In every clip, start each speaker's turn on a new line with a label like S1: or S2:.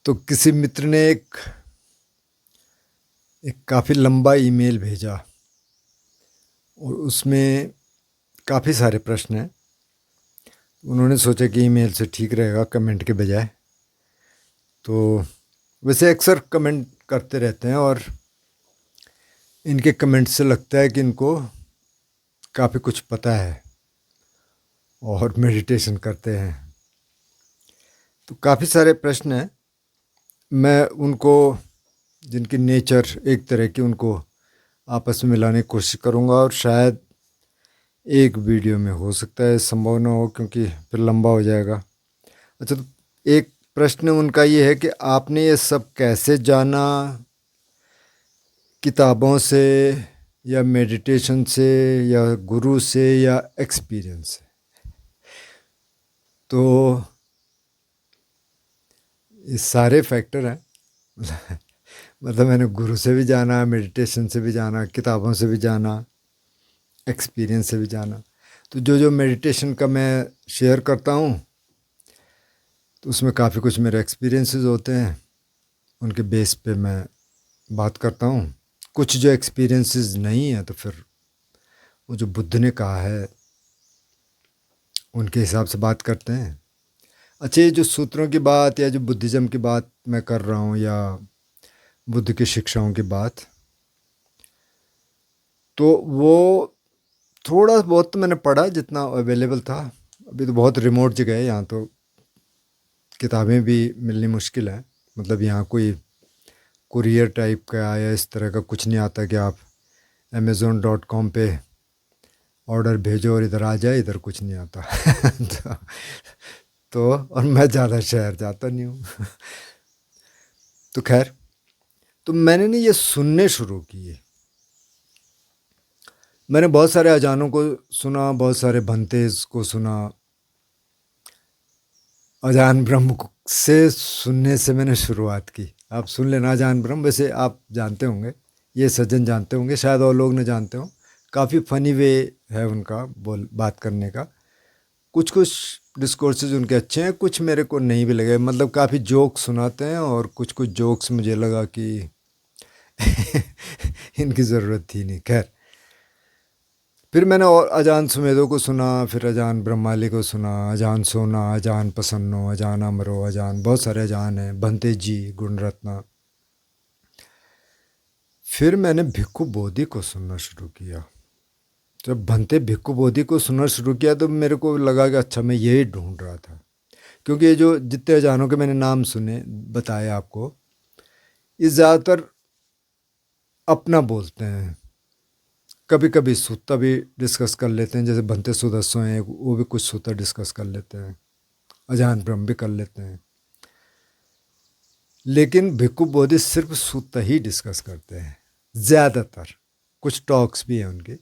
S1: तो किसी मित्र ने एक काफ़ी लंबा ईमेल भेजा और उसमें काफ़ी सारे प्रश्न हैं। उन्होंने सोचा कि ईमेल से ठीक रहेगा कमेंट के बजाय। तो वैसे अक्सर कमेंट करते रहते हैं और इनके कमेंट से लगता है कि इनको काफ़ी कुछ पता है और मेडिटेशन करते हैं। तो काफ़ी सारे प्रश्न हैं, मैं उनको जिनकी नेचर एक तरह की उनको आपस में मिलाने की कोशिश करूँगा और शायद एक वीडियो में हो सकता है संभव ना हो क्योंकि फिर लंबा हो जाएगा। अच्छा, तो एक प्रश्न उनका ये है कि आपने ये सब कैसे जाना, किताबों से या मेडिटेशन से या गुरु से या एक्सपीरियंस से? तो ये सारे फैक्टर हैं। मतलब मैंने गुरु से भी जाना, मेडिटेशन से भी जाना, किताबों से भी जाना, एक्सपीरियंस से भी जाना। तो जो जो मेडिटेशन का मैं शेयर करता हूँ तो उसमें काफ़ी कुछ मेरे एक्सपीरियंसेस होते हैं, उनके बेस पे मैं बात करता हूँ। कुछ जो एक्सपीरियंसेस नहीं है तो फिर वो जो बुद्ध ने कहा है उनके हिसाब से बात करते हैं। अच्छा, ये जो सूत्रों की बात या जो बुद्धिज़्म की बात मैं कर रहा हूँ या बुद्ध की शिक्षाओं की बात, तो वो थोड़ा बहुत तो मैंने पढ़ा जितना अवेलेबल था। अभी तो बहुत रिमोट जगह है, यहाँ तो किताबें भी मिलनी मुश्किल है। मतलब यहाँ कोई कुरियर टाइप का या इस तरह का कुछ नहीं आता कि आप amazon.com पे ऑर्डर भेजो और इधर आ जाए, इधर कुछ नहीं आता। तो और मैं ज़्यादा शहर जाता नहीं हूँ। तो खैर, तो मैंने ना ये सुनने शुरू किए। मैंने बहुत सारे अजानों को सुना, बहुत सारे भंतेज को सुना। अजान ब्रह्म से सुनने से मैंने शुरुआत की। आप सुन लेना अजान ब्रह्म, वैसे आप जानते होंगे, ये सज्जन जानते होंगे, शायद और लोग न जानते हों। काफ़ी फ़नी वे है उनका बात करने का। कुछ कुछ डिस्कोर्सेज उनके अच्छे हैं, कुछ मेरे को नहीं भी लगे। मतलब काफ़ी जोक सुनाते हैं और कुछ कुछ जोक्स मुझे लगा कि इनकी ज़रूरत थी नहीं। खैर, फिर मैंने और अजान सुमेधो को सुना, फिर अजान ब्रह्माली को सुना, अजान सोना, अजान प्रसन्नो, अजान अमरो, अजान बहुत सारे अजान हैं, भंते जी, गुणरत्ना। फिर मैंने भिक्खु बोधि को सुनना शुरू किया। जब भंते भिक्खु बोधि को सुनना शुरू किया तो मेरे को लगा कि अच्छा, मैं यही ढूंढ रहा था। क्योंकि ये जो जितने अजानों के मैंने नाम सुने, बताए आपको, ये ज़्यादातर अपना बोलते हैं। कभी कभी सूत्ता भी डिस्कस कर लेते हैं, जैसे भंते सुदस्सो हैं, वो भी कुछ सूत्ता डिस्कस कर लेते हैं, अजान ब्रह्म भी कर लेते हैं। लेकिन भिक्खु बोधि सिर्फ सूत्ता ही डिस्कस करते हैं ज़्यादातर। कुछ टॉक्स भी हैं उनके।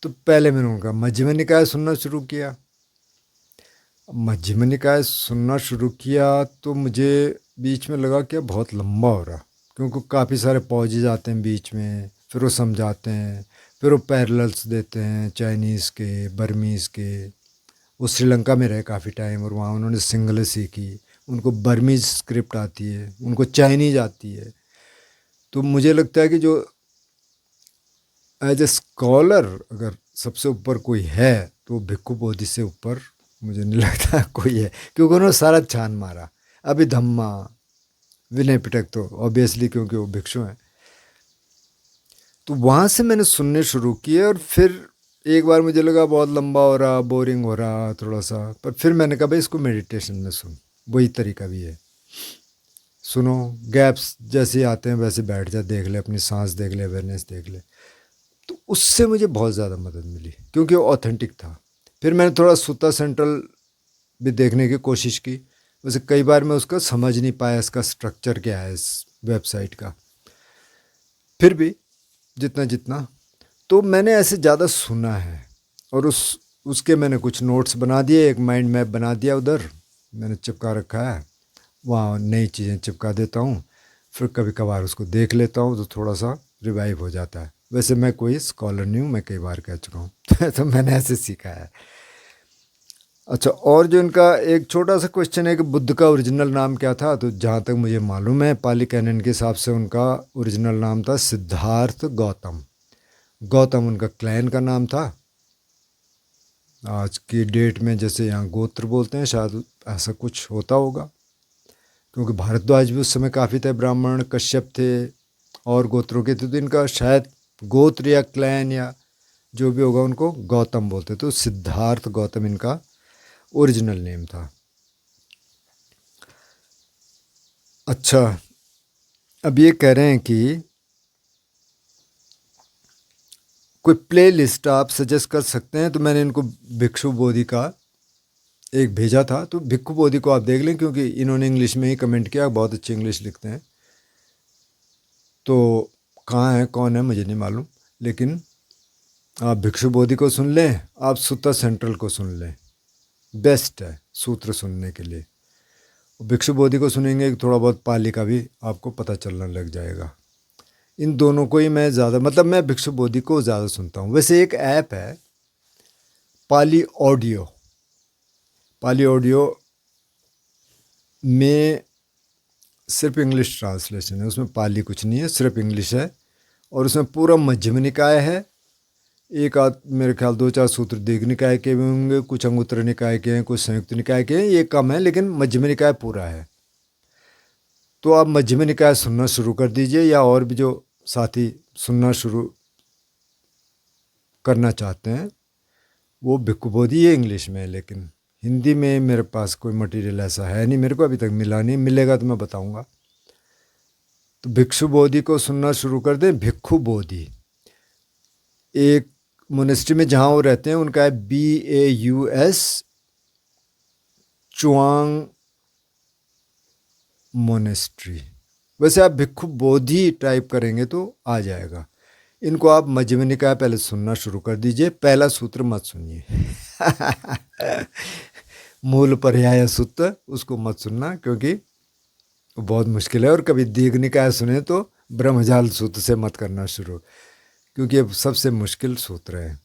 S1: तो पहले मैंने उनका मध्यम निकाय सुनना शुरू किया। मध्यम निकाय सुनना शुरू किया तो मुझे बीच में लगा कि बहुत लंबा हो रहा, क्योंकि काफ़ी सारे पॉजेज आते हैं बीच में, फिर वो समझाते हैं, फिर वो पैरेलल्स देते हैं चाइनीज़ के, बर्मीज़ के। वो श्रीलंका में रहे काफ़ी टाइम और वहाँ उन्होंने सिंगल सीखी। उनको बर्मीज़ स्क्रिप्ट आती है, उनको चाइनीज़ आती है। तो मुझे लगता है कि जो एज ए स्कॉलर अगर सबसे ऊपर कोई है तो भिक्खु बोधि से ऊपर मुझे नहीं लगता कोई है, क्योंकि उन्होंने सारा छान मारा। अभी धम्मा, विनय पिटक तो ऑब्वियसली क्योंकि वो भिक्षु हैं। तो वहाँ से मैंने सुनने शुरू किए और फिर एक बार मुझे लगा बहुत लंबा हो रहा, बोरिंग हो रहा थोड़ा सा, पर फिर मैंने कहा भाई इसको मेडिटेशन में सुन, वही तरीका भी है। सुनो, गैप्स जैसे आते हैं वैसे बैठ जा, देख ले अपनी सांस, देख ले अवेयरनेस, देख ले। तो उससे मुझे बहुत ज़्यादा मदद मिली क्योंकि वो ऑथेंटिक था। फिर मैंने थोड़ा सुता सेंट्रल भी देखने की कोशिश की। वैसे कई बार मैं उसका समझ नहीं पाया, इसका स्ट्रक्चर क्या है इस वेबसाइट का। फिर भी जितना जितना तो मैंने ऐसे ज़्यादा सुना है और उसके मैंने कुछ नोट्स बना दिए, एक माइंड मैप बना दिया, उधर मैंने चिपका रखा है। वहाँ नई चीज़ें चिपका देता हूँ, फिर कभी कभार उसको देख लेता हूँ तो थोड़ा सा रिवाइव हो जाता है। वैसे मैं कोई स्कॉलर नहीं हूँ, मैं कई बार कह चुका हूँ। तो मैंने ऐसे सीखा है। अच्छा, और जो इनका एक छोटा सा क्वेश्चन है कि बुद्ध का ओरिजिनल नाम क्या था, तो जहाँ तक मुझे मालूम है पाली कैनन के हिसाब से उनका ओरिजिनल नाम था सिद्धार्थ गौतम। गौतम उनका क्लैन का नाम था। आज की डेट में जैसे यहाँ गोत्र बोलते हैं, शायद ऐसा कुछ होता होगा, क्योंकि भारद्वाज भी उस समय काफ़ी थे, ब्राह्मण कश्यप थे और गोत्रों के थे, तो इनका शायद गोत्र या क्लैन या जो भी होगा उनको गौतम बोलते। तो सिद्धार्थ गौतम इनका ओरिजिनल नेम था। अच्छा, अब ये कह रहे हैं कि कोई प्ले लिस्ट आप सजेस्ट कर सकते हैं, तो मैंने इनको भिक्षु बोधि का एक भेजा था, तो भिक्षु बोधि को आप देख लें, क्योंकि इन्होंने इंग्लिश में ही कमेंट किया, बहुत अच्छी इंग्लिश लिखते हैं। तो कहाँ है कौन है मुझे नहीं मालूम, लेकिन आप भिक्षु बोधि को सुन लें, आप सूत्र सेंट्रल को सुन लें, बेस्ट है सूत्र सुनने के लिए। भिक्षु बोधि को सुनेंगे कि थोड़ा बहुत पाली का भी आपको पता चलने लग जाएगा। इन दोनों को ही मैं ज़्यादा, मतलब मैं भिक्षु बोधि को ज़्यादा सुनता हूँ। वैसे एक ऐप है पाली ऑडियो, पाली ऑडियो में सिर्फ इंग्लिश ट्रांसलेशन है, उसमें पाली कुछ नहीं है, सिर्फ इंग्लिश है, और उसमें पूरा मध्यम निकाय है। एक आध मेरे ख्याल 2-4 सूत्र दीर्घ निकाय के भी होंगे, कुछ अंगुत्तर निकाय के हैं, कुछ संयुक्त निकाय के हैं, ये कम है, लेकिन मध्यम निकाय पूरा है। तो आप मध्यम निकाय सुनना शुरू कर दीजिए, या और भी जो साथी सुनना शुरू करना चाहते हैं वो भिक्षु बोधि ये इंग्लिश में है, लेकिन हिंदी में मेरे पास कोई मटेरियल ऐसा है नहीं, मेरे को अभी तक मिला नहीं, मिलेगा तो मैं बताऊंगा। तो भिक्षु बोधि को सुनना शुरू कर दें। भिक्षु बोधि एक मोनेस्ट्री में जहाँ वो रहते हैं उनका है BAUS चुआंग मोनेस्ट्री। वैसे आप भिक्षु बोधि टाइप करेंगे तो आ जाएगा। इनको आप मध्यम निकाय पहले सुनना शुरू कर दीजिए, पहला सूत्र मत सुनिए मूल पर्याय सूत्र उसको मत सुनना, क्योंकि वो बहुत मुश्किल है। और कभी दीर्घ निकाय सुने तो ब्रह्मजाल सूत्र से मत करना शुरू, क्योंकि ये सबसे मुश्किल सूत्र है।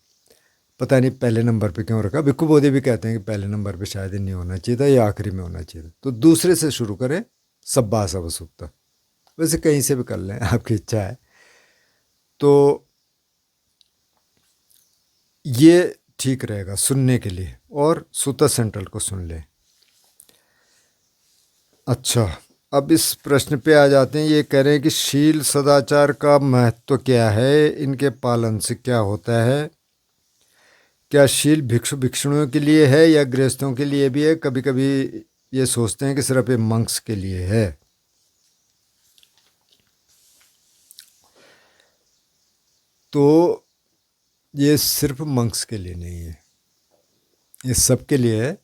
S1: पता नहीं पहले नंबर पे क्यों रखा। भिक्षु बोधि भी कहते हैं कि पहले नंबर पे शायद नहीं होना चाहिए था, या आखिरी में होना चाहिए था। तो दूसरे से शुरू करें, सब्बा सब सूत्र। वैसे कहीं से भी कर लें, आपकी इच्छा है। तो ये ठीक रहेगा सुनने के लिए, और सूत्र सेंट्रल को सुन लें। अच्छा, अब इस प्रश्न पे आ जाते हैं। ये कह रहे हैं कि शील सदाचार का महत्व क्या है, इनके पालन से क्या होता है, क्या शील भिक्षु भिक्षुणियों के लिए है या गृहस्थों के लिए भी है। कभी कभी ये सोचते हैं कि सिर्फ ये मंक्स के लिए है। तो ये सिर्फ मंक्स के लिए नहीं है, ये सबके लिए है।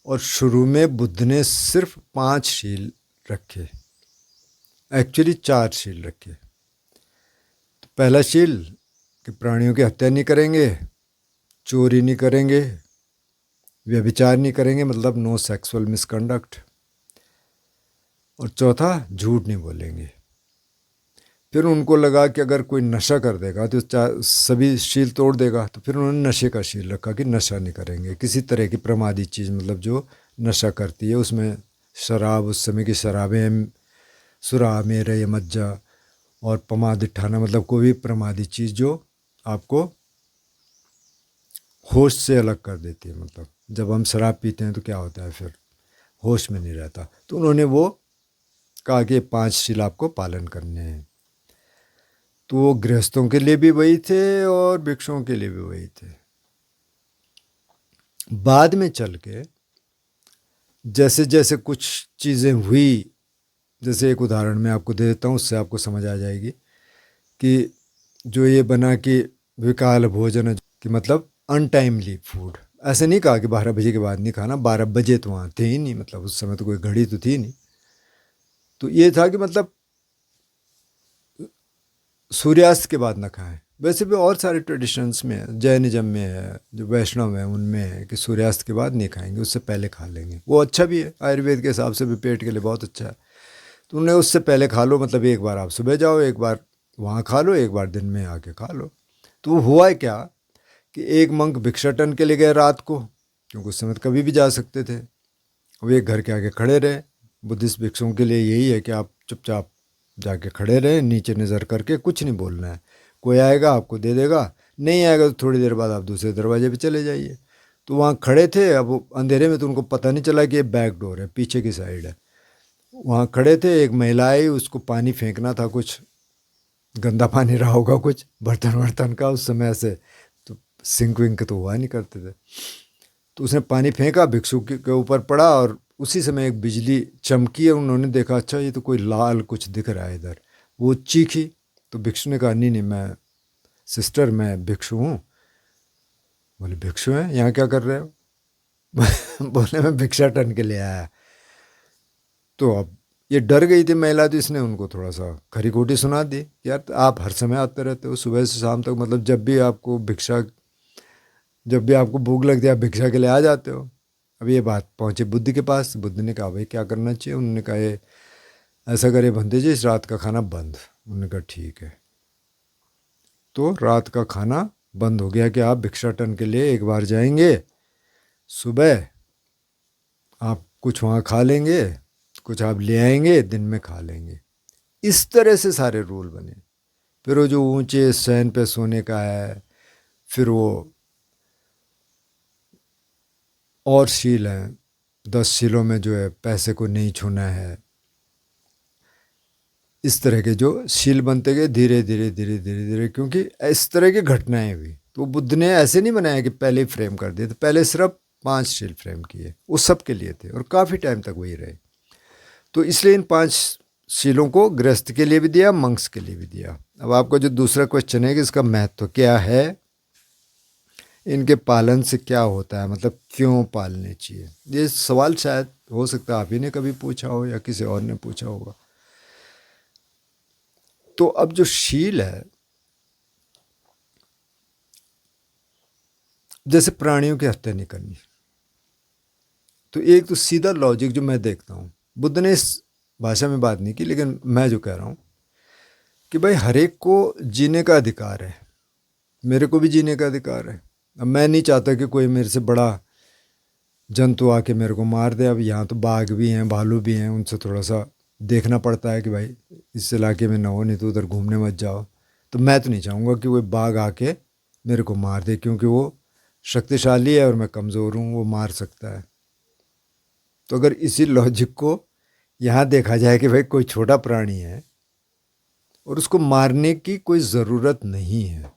S1: और शुरू में बुद्ध ने सिर्फ 5 शील रखे, एक्चुअली 4 शील रखे। तो पहला शील कि प्राणियों की हत्या नहीं करेंगे, चोरी नहीं करेंगे, व्यभिचार नहीं करेंगे, मतलब नो सेक्सुअल मिसकंडक्ट। और चौथा, झूठ नहीं बोलेंगे। फिर उनको लगा कि अगर कोई नशा कर देगा तो सभी शील तोड़ देगा, तो फिर उन्होंने नशे का शील रखा कि नशा नहीं करेंगे, किसी तरह की प्रमादी चीज़, मतलब जो नशा करती है। उसमें शराब, उस समय की शराबें, सुरा, मेरे, मज्जा और पमादिठाना, मतलब कोई भी प्रमादी चीज़ जो आपको होश से अलग कर देती है। मतलब जब हम शराब पीते हैं तो क्या होता है, फिर होश में नहीं रहता। तो उन्होंने वो कहा कि 5 शील आपको पालन करने हैं। तो वो गृहस्थों के लिए भी वही थे और भिक्षुओं के लिए भी वही थे। बाद में चल के जैसे जैसे कुछ चीज़ें हुई, जैसे एक उदाहरण मैं आपको दे देता हूँ, उससे आपको समझ आ जाएगी कि जो ये बना कि विकाल भोजन, कि मतलब अनटाइमली फूड। ऐसे नहीं कहा कि 12 बजे के बाद नहीं खाना, 12 बजे तो वहाँ थे ही नहीं, मतलब उस समय तो कोई घड़ी तो थी नहीं। तो ये था कि मतलब सूर्यास्त के बाद ना खाएं। वैसे भी और सारे ट्रेडिशंस में है, जैनिज्म में है, जो वैष्णव है उनमें है कि सूर्यास्त के बाद नहीं खाएंगे, उससे पहले खा लेंगे। वो अच्छा भी है, आयुर्वेद के हिसाब से भी पेट के लिए बहुत अच्छा है। तो उन्हें उससे पहले खा लो, मतलब एक बार आप सुबह जाओ, एक बार वहाँ खा लो, एक बार दिन में आके खा लो। तो वो हुआ है क्या कि एक मंक भिक्षाटन के लिए गए रात को, क्योंकि उस समय तो कभी भी जा सकते थे। वे घर के आगे खड़े रहे। बुद्धिस्ट भिक्षुओं के लिए यही है कि आप चुपचाप जाके खड़े रहे, नीचे नज़र करके, कुछ नहीं बोलना है। कोई आएगा आपको दे देगा, नहीं आएगा तो थोड़ी देर बाद आप दूसरे दरवाजे पे चले जाइए। तो वहाँ खड़े थे। अब वो अंधेरे में तो उनको पता नहीं चला कि ये बैक डोर है, पीछे की साइड है। वहाँ खड़े थे, एक महिला आई, उसको पानी फेंकना था, कुछ गंदा पानी रहा होगा, कुछ बर्तन वर्तन का। उस समय ऐसे तो सिंक विंक तो हुआ नहीं करते थे। तो उसने पानी फेंका, भिक्षु के ऊपर पड़ा और उसी समय एक बिजली चमकी और उन्होंने देखा, अच्छा ये तो कोई लाल कुछ दिख रहा है इधर। वो चीखी तो भिक्षु ने कहा, नहीं नहीं, मैं सिस्टर, मैं भिक्षु हूँ। बोले भिक्षु हैं, यहाँ क्या कर रहे हो? बोले मैं भिक्षाटन के लिए आया। तो अब ये डर गई थी महिला, तो इसने उनको थोड़ा सा खरी खोटी सुना दी, यार आप हर समय आते रहते हो सुबह से शाम तक, मतलब जब भी आपको भूख लगती है आप भिक्षा के लिए आ जाते हो। अब ये बात पहुंची बुद्ध के पास। बुद्ध ने कहा, भाई क्या करना चाहिए? उन्होंने कहा, ये ऐसा करे बंदे जी, इस रात का खाना बंद। उन्होंने कहा ठीक है। तो रात का खाना बंद हो गया कि आप भिक्षाटन के लिए एक बार जाएंगे, सुबह आप कुछ वहाँ खा लेंगे, कुछ आप ले आएंगे, दिन में खा लेंगे। इस तरह से सारे रूल बने। फिर वो जो ऊंचे शयन पे सोने का है, फिर वो और शील हैं, 10 शीलों में जो है पैसे को नहीं छूना है। इस तरह के जो शील बनते गए धीरे धीरे धीरे धीरे धीरे, क्योंकि इस तरह की घटनाएं हुई। तो बुद्ध ने ऐसे नहीं बनाया कि पहले ही फ्रेम कर दिए, तो पहले सिर्फ 5 शील फ्रेम किए, वो सब के लिए थे और काफ़ी टाइम तक वही रहे। तो इसलिए इन 5 शीलों को गृहस्थ के लिए भी दिया, मंक्स के लिए भी दिया। अब आपका जो दूसरा क्वेश्चन है कि इसका महत्व क्या है, इनके पालन से क्या होता है, मतलब क्यों पालने चाहिए, ये सवाल शायद हो सकता है आप ही ने कभी पूछा हो या किसी और ने पूछा होगा। तो अब जो शील है, जैसे प्राणियों की हत्या नहीं करनी, तो एक तो सीधा लॉजिक जो मैं देखता हूँ, बुद्ध ने इस भाषा में बात नहीं की, लेकिन मैं जो कह रहा हूँ कि भाई हर एक को जीने का अधिकार है, मेरे को भी जीने का अधिकार है। अब मैं नहीं चाहता कि कोई मेरे से बड़ा जंतु आके मेरे को मार दे। अब यहाँ तो बाघ भी हैं, भालू भी हैं, उनसे थोड़ा सा देखना पड़ता है कि भाई इस इलाके में ना हो, नहीं तो उधर घूमने मत जाओ। तो मैं तो नहीं चाहूँगा कि कोई बाघ आके मेरे को मार दे, क्योंकि वो शक्तिशाली है और मैं कमज़ोर हूँ, वो मार सकता है। तो अगर इसी लॉजिक को यहाँ देखा जाए कि भाई कोई छोटा प्राणी है और उसको मारने की कोई ज़रूरत नहीं है,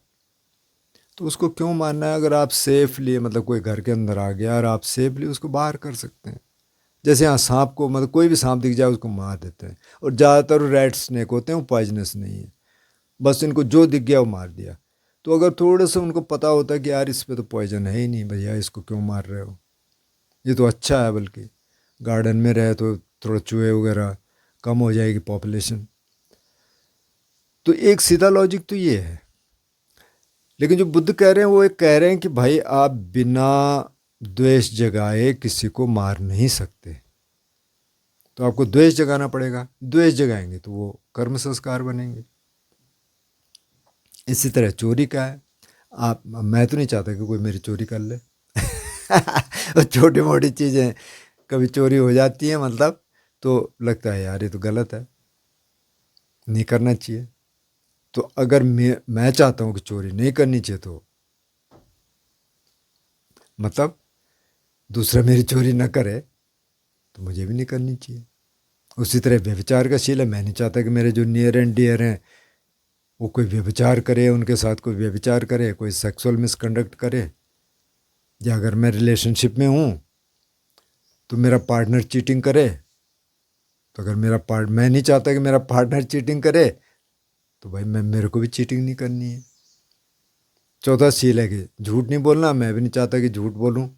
S1: तो उसको क्यों मारना है? अगर आप सेफली, मतलब कोई घर के अंदर आ गया और आप सेफली उसको बाहर कर सकते हैं। जैसे यहाँ सांप को, मतलब कोई भी सांप दिख जाए उसको मार देते हैं, और ज़्यादातर रेड स्नेक होते हैं, वो पॉइजनस नहीं है, बस इनको जो दिख गया वो मार दिया। तो अगर थोड़ा सा उनको पता होता कि यार इस पे तो पॉइजन है ही नहीं, भैया इसको क्यों मार रहे हो, ये तो अच्छा है, बल्कि गार्डन में रहे तो थोड़ा चूहे वगैरह कम हो जाएगी पॉपुलेशन। तो एक सीधा लॉजिक तो ये है। लेकिन जो बुद्ध कह रहे हैं वो एक कह रहे हैं कि भाई आप बिना द्वेष जगाए किसी को मार नहीं सकते, तो आपको द्वेष जगाना पड़ेगा। द्वेष जगाएंगे तो वो कर्म संस्कार बनेंगे। इसी तरह चोरी का है। मैं तो नहीं चाहता कि कोई मेरी चोरी कर ले। और छोटी मोटी चीज़ें कभी चोरी हो जाती हैं, मतलब तो लगता है यार ये तो गलत है, नहीं करना चाहिए। तो अगर मैं चाहता हूँ कि चोरी नहीं करनी चाहिए, तो मतलब दूसरा मेरी चोरी ना करे तो मुझे भी नहीं करनी चाहिए। उसी तरह व्यभिचार का शील है। मैं नहीं चाहता कि मेरे जो नियर एंड डियर हैं वो कोई व्यभिचार करे, उनके साथ कोई व्यभिचार करे, कोई सेक्सुअल मिसकंडक्ट करे। या अगर मैं रिलेशनशिप में हूँ तो मेरा पार्टनर चीटिंग करे, तो अगर मैं नहीं चाहता कि मेरा पार्टनर चीटिंग करे, तो भाई मेरे को भी चीटिंग नहीं करनी है। चौथा शील है कि झूठ नहीं बोलना। मैं भी नहीं चाहता कि झूठ बोलूँ,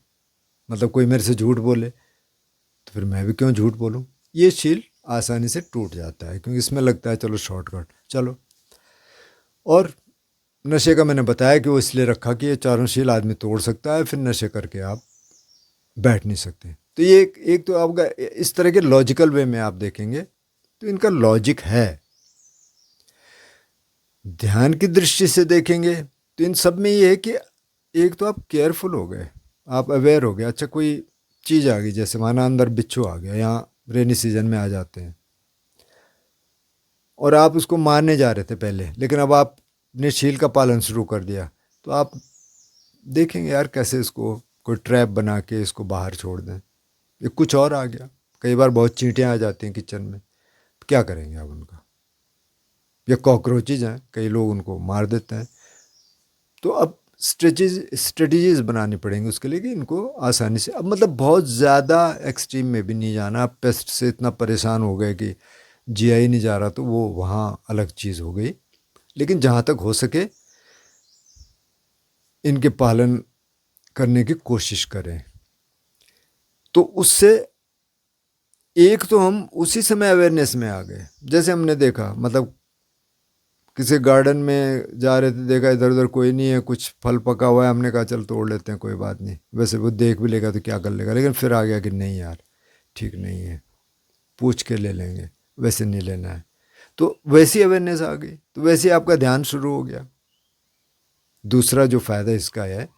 S1: मतलब कोई मेरे से झूठ बोले तो फिर मैं भी क्यों झूठ बोलूँ। ये शील आसानी से टूट जाता है, क्योंकि इसमें लगता है चलो शॉर्टकट चलो। और नशे का मैंने बताया कि वो इसलिए रखा कि ये चारों शील आदमी तोड़ सकता है, फिर नशे करके आप बैठ नहीं सकते। तो ये एक तो आपका इस तरह के लॉजिकल वे में आप देखेंगे तो इनका लॉजिक है। ध्यान की दृष्टि से देखेंगे तो इन सब में ये है कि एक तो आप केयरफुल हो गए, आप अवेयर हो गए, अच्छा कोई चीज़ आ गई, जैसे माना अंदर बिच्छू आ गया, यहाँ रेनी सीजन में आ जाते हैं, और आप उसको मारने जा रहे थे पहले, लेकिन अब आपने शील का पालन शुरू कर दिया, तो आप देखेंगे यार कैसे इसको कोई ट्रैप बना के इसको बाहर छोड़ दें। ये कुछ और आ गया, कई बार बहुत चींटियाँ आ जाती हैं किचन में, क्या करेंगे आप उनका, या कॉकरोचेज हैं, कई लोग उनको मार देते हैं। तो अब स्ट्रेटजीज बनानी पड़ेंगी उसके लिए कि इनको आसानी से, अब मतलब बहुत ज़्यादा एक्सट्रीम में भी नहीं जाना। अब पेस्ट से इतना परेशान हो गए कि जिया ही नहीं जा रहा, तो वो वहाँ अलग चीज़ हो गई। लेकिन जहाँ तक हो सके इनके पालन करने की कोशिश करें। तो उससे एक तो हम उसी समय अवेयरनेस में आ गए, जैसे हमने देखा, मतलब किसी गार्डन में जा रहे थे, देखा इधर उधर कोई नहीं है, कुछ फल पका हुआ है, हमने कहा चल तोड़ लेते हैं, कोई बात नहीं, वैसे वो देख भी लेगा तो क्या कर लेगा, लेकिन फिर आ गया कि नहीं यार ठीक नहीं है, पूछ के ले लेंगे, वैसे नहीं लेना है। तो वैसी अवेयरनेस आ गई, तो वैसे आपका ध्यान शुरू हो गया। दूसरा जो फ़ायदा इसका है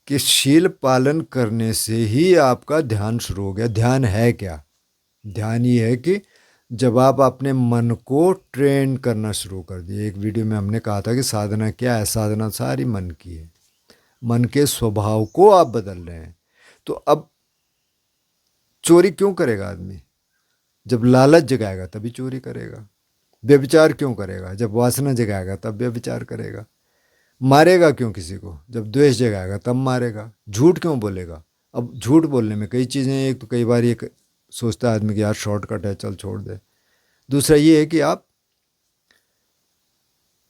S1: कि शील पालन करने से ही आपका ध्यान शुरू हो गया। ध्यान है क्या? ध्यान ये है कि जब आप अपने मन को ट्रेन करना शुरू कर दिए, एक वीडियो में हमने कहा था कि साधना क्या है, साधना सारी मन की है। मन के स्वभाव को आप बदल रहे हैं। तो अब चोरी क्यों करेगा आदमी? जब लालच जगाएगा तभी चोरी करेगा। व्यभिचार क्यों करेगा? जब वासना जगाएगा तब व्यभिचार करेगा। मारेगा क्यों किसी को? जब द्वेष जगाएगा तब मारेगा। झूठ क्यों बोलेगा? अब झूठ बोलने में कई चीज़ें हैं। एक तो कई बार ये सोचता है आदमी कि यार शॉर्टकट है, चल छोड़ दे। दूसरा ये है कि आप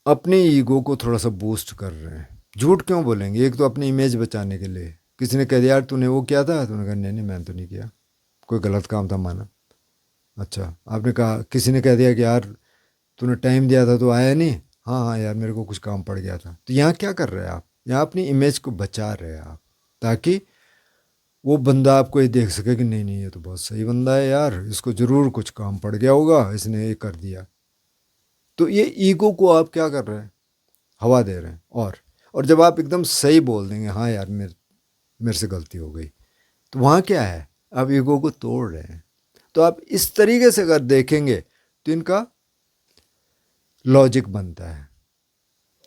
S1: अपने ईगो को थोड़ा सा बूस्ट कर रहे हैं। झूठ क्यों बोलेंगे? एक तो अपनी इमेज बचाने के लिए। किसी ने कह दिया यार तूने वो किया था, तूने कहा नहीं नहीं मैंने तो नहीं किया, कोई गलत काम था माना। अच्छा, आपने कहा, किसी ने कह दिया कि यार तूने टाइम दिया था तो आया नहीं, हाँ हाँ यार मेरे को कुछ काम पड़ गया था। तो यहाँ क्या कर रहे हैं आप? यहाँ अपनी इमेज को बचा रहे हैं आप, ताकि वो बंदा आपको ये देख सके कि नहीं नहीं ये तो बहुत सही बंदा है यार, इसको ज़रूर कुछ काम पड़ गया होगा, इसने ये कर दिया। तो ये ईगो को आप क्या कर रहे हैं? हवा दे रहे हैं। और जब आप एकदम सही बोल देंगे हाँ यार मेरे से गलती हो गई, तो वहाँ क्या है? आप ईगो को तोड़ रहे हैं। तो आप इस तरीके से अगर देखेंगे तो इनका लॉजिक बनता है।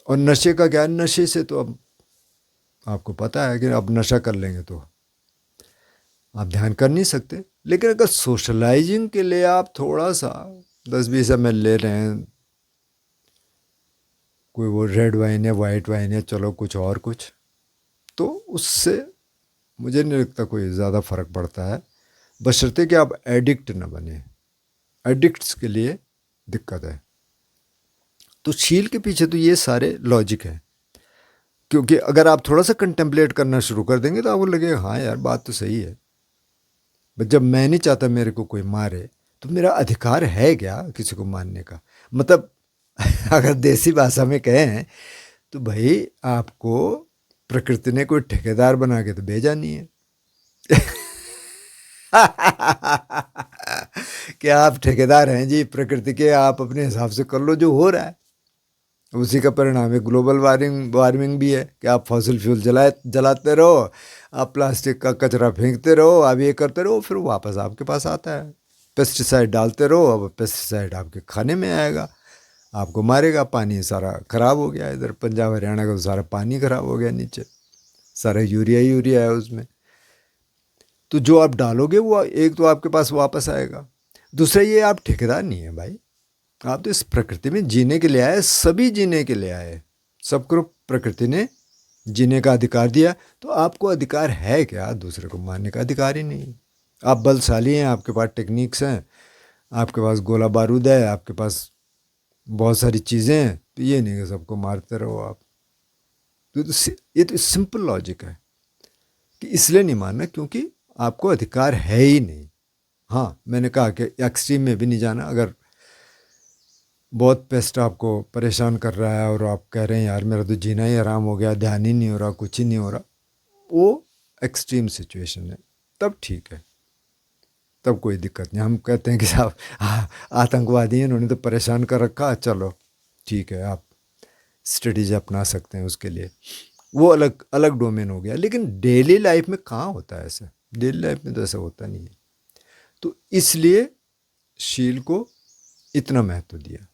S1: और नशे का क्या है? नशे से तो अब आपको पता है कि अब नशा कर लेंगे तो आप ध्यान कर नहीं सकते। लेकिन अगर सोशलाइजिंग के लिए आप थोड़ा सा 10-20 ml ले रहे हैं, कोई वो रेड वाइन है, वाइट वाइन है, चलो कुछ और कुछ, तो उससे मुझे नहीं लगता कोई ज़्यादा फ़र्क पड़ता है, बशर्ते कि आप एडिक्ट ना बने। एडिक्ट्स के लिए दिक्कत है। तो शील के पीछे तो ये सारे लॉजिक हैं। क्योंकि अगर आप थोड़ा सा कंटेम्पलेट करना शुरू कर देंगे तो आपको लगेगा हाँ यार बात तो सही है। बट जब मैं नहीं चाहता मेरे को कोई मारे, तो मेरा अधिकार है क्या किसी को मारने का? मतलब अगर देसी भाषा में कहें तो भाई आपको प्रकृति ने कोई ठेकेदार बना के तो भेजा नहीं है कि आप ठेकेदार हैं जी प्रकृति के, आप अपने हिसाब से कर लो जो हो रहा है। उसी का परिणाम है ग्लोबल वार्मिंग भी है कि आप फॉसिल फ्यूल जलाते रहो, आप प्लास्टिक का कचरा फेंकते रहो, आप ये करते रहो, फिर वापस आपके पास आता है। पेस्टिसाइड डालते रहो, अब पेस्टिसाइड आपके खाने में आएगा, आपको मारेगा। पानी सारा ख़राब हो गया, इधर पंजाब हरियाणा का तो सारा पानी ख़राब हो गया, नीचे सारा यूरिया है उसमें। तो जो आप डालोगे वो एक तो आपके पास वापस आएगा, दूसरा ये आप ठेकेदार नहीं है भाई, आप तो इस प्रकृति में जीने के लिए आए, सभी जीने के लिए आए, सबको प्रकृति ने जीने का अधिकार दिया। तो आपको अधिकार है क्या? दूसरे को मारने का अधिकार ही नहीं। आप बलशाली हैं, आपके पास टेक्निक्स हैं, आपके पास गोला बारूद है, आपके पास बहुत सारी चीज़ें हैं, तो ये नहीं कि सबको मारते रहो आप। ये तो सिंपल लॉजिक है कि इसलिए नहीं मारना क्योंकि आपको अधिकार है ही नहीं। हाँ, मैंने कहा कि एक्सट्रीम में भी नहीं जाना। अगर बहुत पेस्ट आपको परेशान कर रहा है और आप कह रहे हैं यार मेरा तो जीना ही आराम हो गया, ध्यान ही नहीं हो रहा, कुछ ही नहीं हो रहा, वो एक्सट्रीम सिचुएशन है, तब ठीक है, तब कोई दिक्कत नहीं। हम कहते हैं कि साहब आतंकवादी हैं, उन्होंने तो परेशान कर रखा, चलो ठीक है आप स्ट्रेटजी अपना सकते हैं उसके लिए। वो अलग अलग डोमेन हो गया। लेकिन डेली लाइफ में कहाँ होता है ऐसा, डेली लाइफ में तो ऐसा होता नहीं है। तो इसलिए शील को इतना महत्व दिया।